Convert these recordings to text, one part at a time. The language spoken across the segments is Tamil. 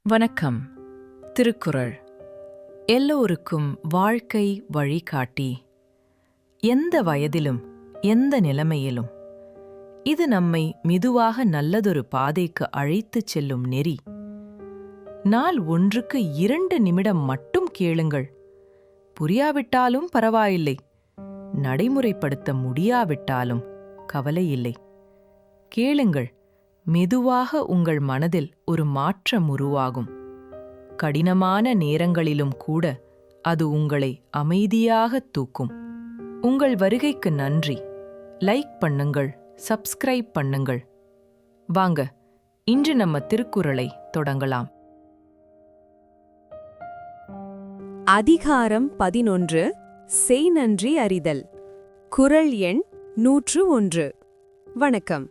வணக்கம். திருக்குறள் எல்லோருக்கும் வாழ்க்கை வழிகாட்டி. எந்த வயதிலும் எந்த நிலைமையிலும் இது நம்மை மெதுவாக நல்லதொரு பாதைக்கு அழைத்துச் செல்லும் நெறி. நாள் ஒன்றுக்கு 2 நிமிடம் மட்டும் கேளுங்கள். புரியாவிட்டாலும் பரவாயில்லை, நடைமுறைப்படுத்த முடியாவிட்டாலும் கவலையில்லை. கேளுங்கள், மெதுவாக உங்கள் மனதில் ஒரு மாற்றம் உருவாகும். கடினமான நேரங்களிலும் கூட அது உங்களை அமைதியாக தூக்கும். உங்கள் வருகைக்கு நன்றி. லைக் பண்ணுங்கள், சப்ஸ்கிரைப் பண்ணுங்கள். வாங்க, இன்று நம்ம திருக்குறளை தொடங்கலாம். அதிகாரம் 11. செய் நன்றி அறிதல். குறள் எண் 101. வணக்கம்.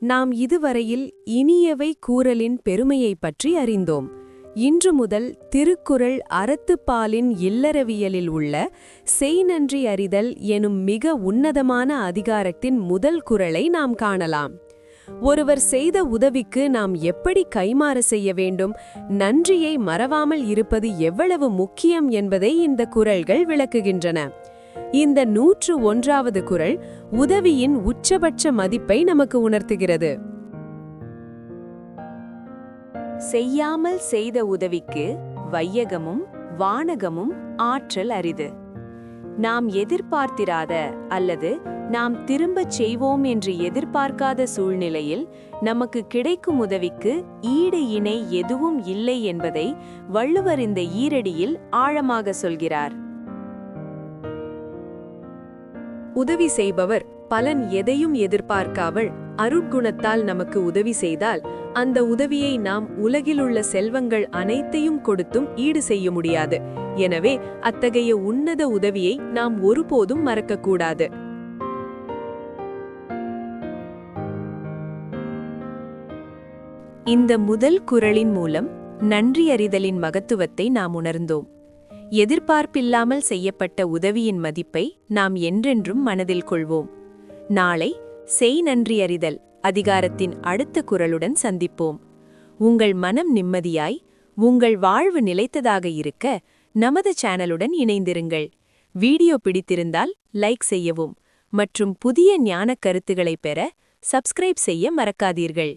நாம் இதுவரையில் இனியவை கூறலின் பெருமையைப் பற்றி அறிந்தோம். இன்று முதல் திருக்குறள் அறத்துப்பாலின் இல்லறவியலில் உள்ள செய் நன்றி அறிதல் எனும் மிக உன்னதமான அதிகாரத்தின் முதல் குறளை நாம் காணலாம். ஒருவர் செய்த உதவிக்கு நாம் எப்படி கைமாறு செய்ய வேண்டும், நன்றியை மறவாமல் இருப்பது எவ்வளவு முக்கியம் என்பதை இந்த குறள்கள் விளக்குகின்றன. இந்த 101வது குறள் உதவியின் உச்சபட்ச மதிப்பை நமக்கு உணர்த்துகிறது. செய்யாமல் செய்த உதவிக்கு வையகமும் வானகமும் ஆற்றல் அரிது. நாம் எதிர்பார்த்திராத அல்லது நாம் திரும்பச் செய்வோம் என்று எதிர்பார்க்காத சூழ்நிலையில் நமக்கு கிடைக்கும் உதவிக்கு ஈடு இணை எதுவும் இல்லை என்பதை வள்ளுவர் இந்த ஈரடியில் ஆழமாக சொல்கிறார். உதவி செய்பவர் பலன் எதையும் எதிர்பார்க்காமல் அருட்குணத்தால் நமக்கு உதவி செய்தால் அந்த உதவியை நாம் உலகிலுள்ள செல்வங்கள் அனைத்தையும் கொடுத்தும் ஈடு செய்ய முடியாது. எனவே அத்தகைய உன்னத உதவியை நாம் ஒருபோதும் மறக்கக்கூடாது. இந்த முதல் குறளின் மூலம் நன்றியறிதலின் மகத்துவத்தை நாம் உணர்ந்தோம். எதிர்பார்ப்பில்லாமல் செய்யப்பட்ட உதவியின் மதிப்பை நாம் என்றென்றும் மனதில் கொள்வோம். நாளை செய் நன்றியறிதல் அதிகாரத்தின் அடுத்த குறளுடன் சந்திப்போம். உங்கள் மனம் நிம்மதியாய், உங்கள் வாழ்வு நிலைத்ததாக இருக்க நமது சேனலுடன் இணைந்திருங்கள். வீடியோ பிடித்திருந்தால் லைக் செய்யவும் மற்றும் புதிய ஞான கருத்துக்களை பெற சப்ஸ்கிரைப் செய்ய மறக்காதீர்கள்.